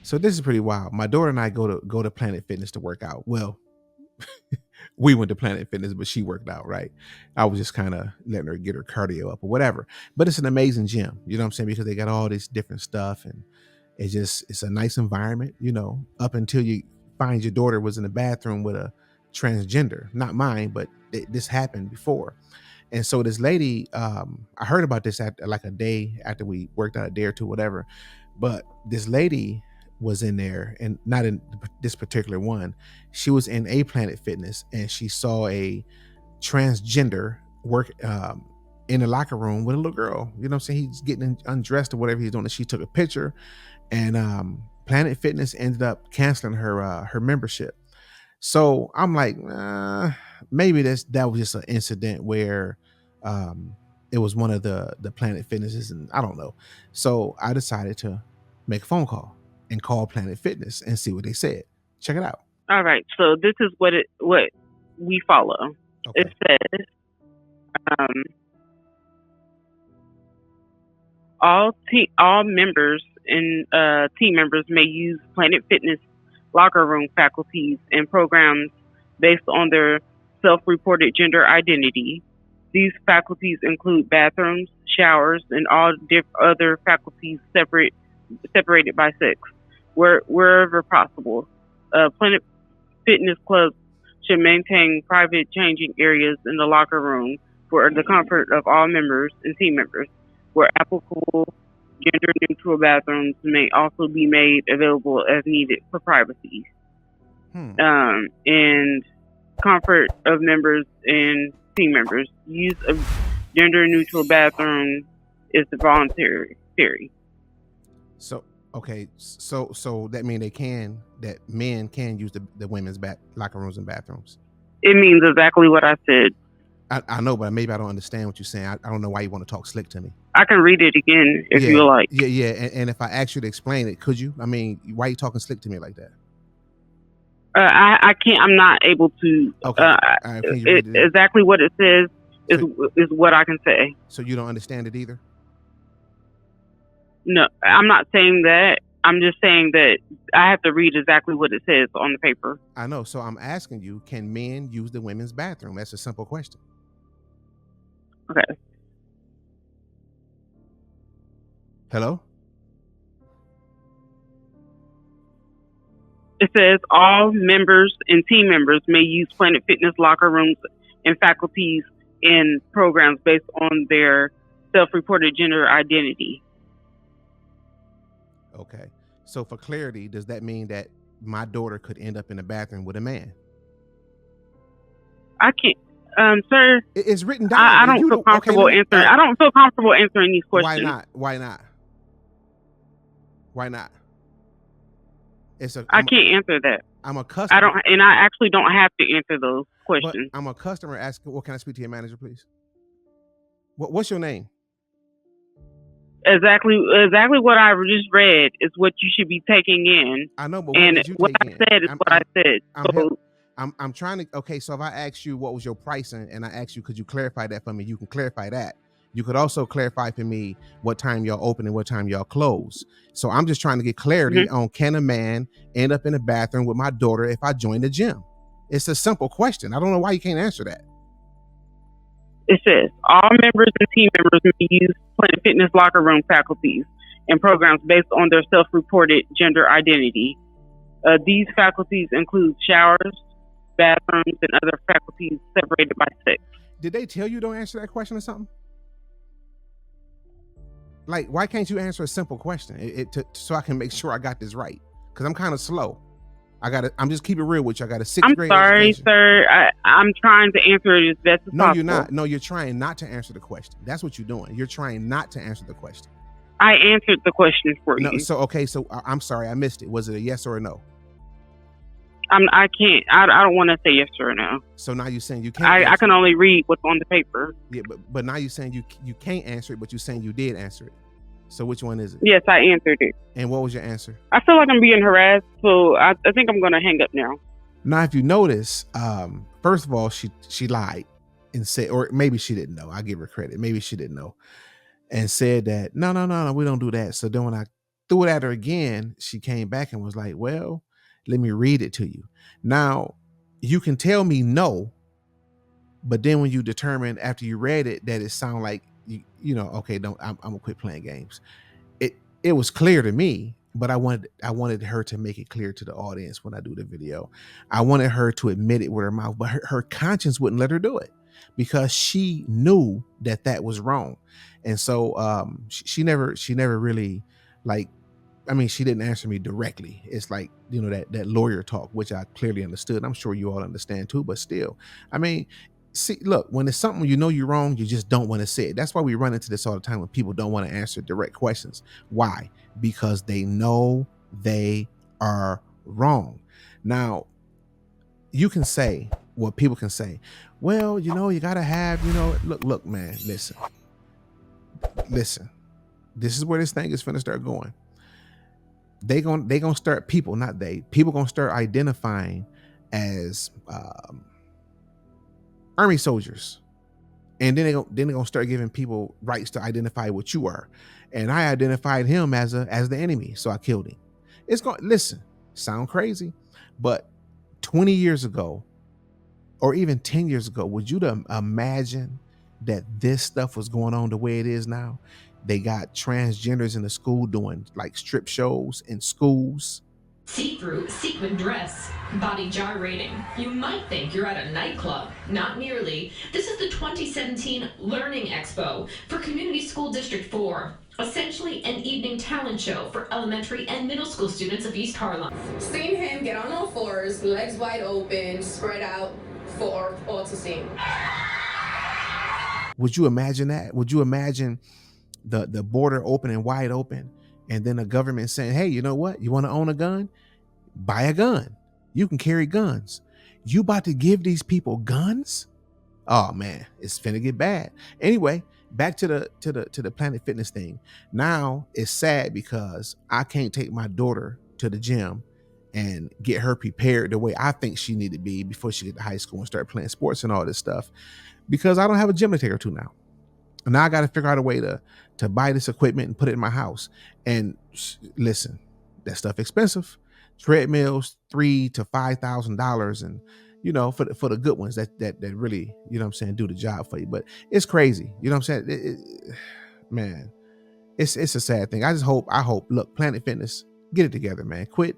So this is pretty wild. My daughter and I go to Planet Fitness to work out. Well, we went to Planet Fitness, but she worked out, right? I was just kind of letting her get her cardio up or whatever. But it's an amazing gym, you know what I'm saying? Because they got all this different stuff, and it's a nice environment, up until you find your daughter was in the bathroom with a transgender, not mine, but this happened before. And so this lady, I heard about this at like a day after we worked out, a day or two, whatever. But this lady was in there, and not in this particular one. She was in a Planet Fitness, and she saw a transgender work in the locker room with a little girl. You know what I'm saying? He's getting undressed or whatever he's doing. And she took a picture, and Planet Fitness ended up canceling her membership. So I'm like, maybe that was just an incident where it was one of the Planet Fitnesses, and I don't know. So I decided to make a phone call and call Planet Fitness and see what they said. Check it out. All right. So this is what we follow. Okay. It says all members and team members may use Planet Fitness locker room faculties and programs based on their self-reported gender identity. These faculties include bathrooms, showers, and all other faculties separated by sex, wherever possible. Planet Fitness clubs should maintain private changing areas in the locker room for the comfort of all members and team members. Where applicable, gender-neutral bathrooms may also be made available as needed for privacy. And comfort of members and team members. Use of gender-neutral bathroom is voluntary. So okay, so that means that men can use the women's locker rooms and bathrooms. It means exactly what I said. I know, but maybe I don't understand what you're saying. I don't know why you want to talk slick to me. I can read it again if you like. Yeah. And if I asked you to explain it, could you? I mean, why are you talking slick to me like that? I can't. I'm not able to. Okay. All right, can you read it exactly what it says is what I can say. So you don't understand it either? No, I'm not saying that. I'm just saying that I have to read exactly what it says on the paper. I know. So I'm asking you, can men use the women's bathroom? That's a simple question. Okay. Hello? It says all members and team members may use Planet Fitness locker rooms and faculties in programs based on their self-reported gender identity. Okay. So for clarity, does that mean that my daughter could end up in the bathroom with a man? I can't. Sir, it's written down. I don't feel comfortable answering. I don't feel comfortable answering these questions. Why not? I can't answer that. I'm a customer. I actually don't have to answer those questions. But I'm a customer asking. Well, can I speak to your manager, please? What's your name? Exactly what I just read is what you should be taking in. I know, but what I said is what I said. I'm trying to. Okay, so if I ask you what was your pricing, and I ask you, could you clarify that for me? You can clarify that. You could also clarify for me what time y'all open and what time y'all close. So I'm just trying to get clarity on, can a man end up in the bathroom with my daughter if I join the gym? It's a simple question. I don't know why you can't answer that. It says all members and team members may use Planet Fitness locker room faculties and programs based on their self-reported gender identity. These faculties include showers, bathrooms, and other faculties separated by sex. Did they tell you don't answer that question or something? Like, why can't you answer a simple question so I can make sure I got this right? Because I'm kind of slow. I'm just keeping it real with you. I got a sixth grade sorry, education. Sir. I'm trying to answer it as best as possible. No, you're not. No, you're trying not to answer the question. That's what you're doing. You're trying not to answer the question. I answered the question for you. So I'm sorry, I missed it. Was it a yes or a no? I can't. I don't want to say yes or no. So now you're saying you can't. I can only read what's on the paper. Yeah, but now you're saying you can't answer it, but you're saying you did answer it. So which one is it? Yes, I answered it. And what was your answer? I feel like I'm being harassed, so I think I'm going to hang up now. Now, if you notice, first of all, she lied and said, or maybe she didn't know. I give her credit. Maybe she didn't know, and said that no, we don't do that. So then when I Threw it at her again. She came back and was like, well, let me read it to you. Now, you can tell me no, but then when you determine after you read it that it sound like okay, don't I'm gonna quit playing games. It was clear to me, but I wanted her to make it clear to the audience when I do the video. I wanted her to admit it with her mouth, but her conscience wouldn't let her do it because she knew that that was wrong. And so she never really, like, I mean, she didn't answer me directly. It's like, that lawyer talk, which I clearly understood. I'm sure you all understand too, but still, I mean, see, look, when it's something you're wrong, you just don't want to say it. That's why we run into this all the time when people don't want to answer direct questions. Why? Because they know they are wrong. Now, you can say what people can say. Well, you gotta have, look, man, listen. This is where this thing is finna start going. They gonna start, people gonna start identifying as army soldiers, and then they gonna start giving people rights to identify what you are. And I identified him as the enemy, so I killed him. It's going, listen, sound crazy, but 20 years ago or even 10 years ago, would you imagine that this stuff was going on the way it is now? They got transgenders in the school doing like strip shows in schools. See-through sequin dress, body gyrating. You might think you're at a nightclub. Not nearly. This is the 2017 Learning Expo for Community School District 4. Essentially an evening talent show for elementary and middle school students of East Harlem. Seen him get on all fours, legs wide open, spread out for all to see. Would you imagine that? Would you imagine the border open and wide open, and then the government saying, hey, you know what? You want to own a gun? Buy a gun. You can carry guns. You about to give these people guns? Oh man, it's finna get bad. Anyway, back to the Planet Fitness thing. Now it's sad because I can't take my daughter to the gym and get her prepared the way I think she need to be before she get to high school and start playing sports and all this stuff, because I don't have a gym to take her to now. And now I got to figure out a way to buy this equipment and put it in my house. And listen, that stuff expensive. Treadmills, $3,000 to $5,000, and for the good ones that really, do the job for you. But it's crazy, you know what I'm saying? Man, it's a sad thing. I hope, look, Planet Fitness, get it together, man. Quit.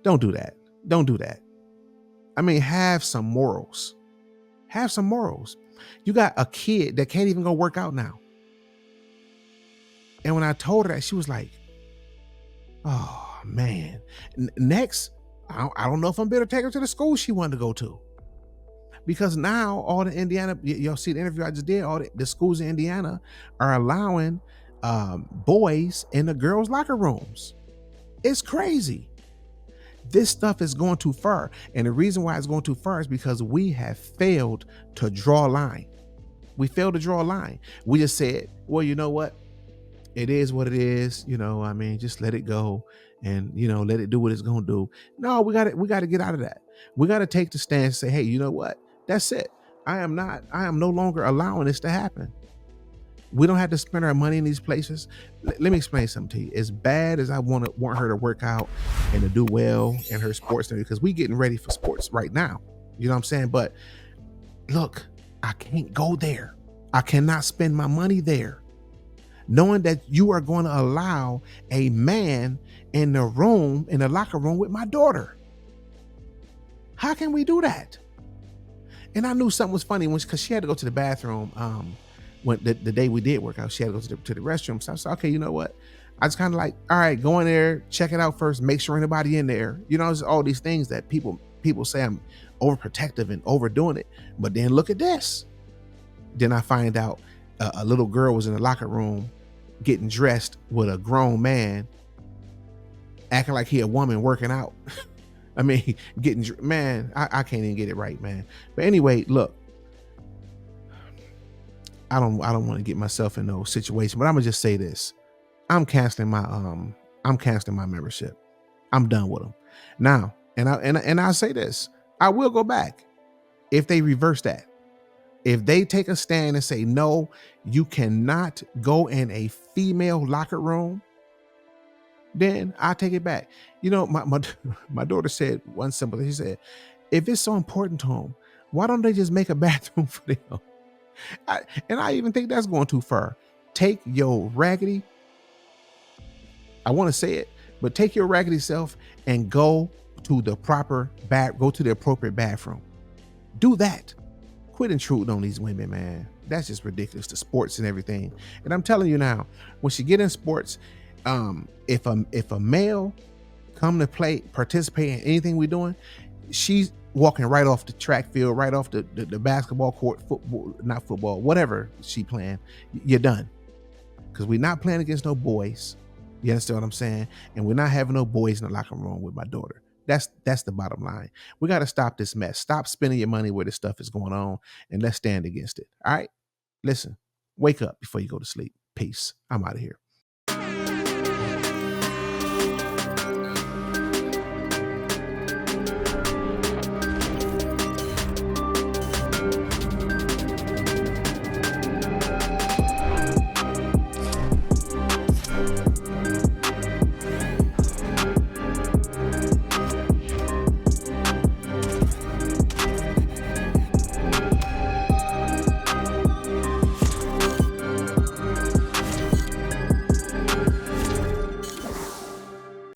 Don't do that. Don't do that. I mean, have some morals. Have some morals. You got a kid that can't even go work out now. And when I told her that, she was like, oh man. Next, I don't know if I'm better to take her to the school she wanted to go to. Because now all the Indiana, y'all see the interview I just did, all the schools in Indiana are allowing boys in the girls' locker rooms. It's crazy. This stuff is going too far. And the reason why it's going too far is because we have failed to draw a line. We failed to draw a line. We just said, well, you know what? It is what it is. I mean, just let it go and, let it do what it's going to do. No, we got to get out of that. We got to take the stand and say, hey, you know what? That's it. I am no longer allowing this to happen. We don't have to spend our money in these places. Let me explain something to you. As bad as I want her to work out and to do well in her sports, because we getting ready for sports right now. You know what I'm saying? But look, I can't go there. I cannot spend my money there, knowing that you are going to allow a man in the locker room with my daughter. How can we do that? And I knew something was funny because she had to go to the bathroom. When the day we did work out, she had to go to the restroom. So I said, okay, you know what? I just kind of like, all right, go in there, check it out first, make sure anybody in there. It's all these things that people say I'm overprotective and overdoing it. But then look at this. Then I find out a little girl was in the locker room getting dressed with a grown man, acting like he a woman working out. I mean, man, I can't even get it right, man. But anyway, look, I don't want to get myself in no situation, but I'm gonna just say this. I'm canceling my membership. I'm done with them now. And I'll say this. I will go back if they reverse that. If they take a stand and say, no, you cannot go in a female locker room, then I take it back. You know, my daughter said one simple thing. She said, if it's so important to them, why don't they just make a bathroom for them? And I even think that's going too far. Take your raggedy, I want to say it, but take your raggedy self and go to the appropriate bathroom. Do that. Quit intruding on these women, man. That's just ridiculous. The sports and everything. And I'm telling you now, when she get in sports, if a male come to participate in anything we're doing, she's walking right off the track field, right off the basketball court, not football, whatever she playing. You're done, because we're not playing against no boys. You understand what I'm saying? And we're not having no boys in the locker room with my daughter. That's the bottom line. We got to stop this mess. Stop spending your money where this stuff is going on, and let's stand against it. All right? Listen, wake up before you go to sleep. Peace. I'm out of here.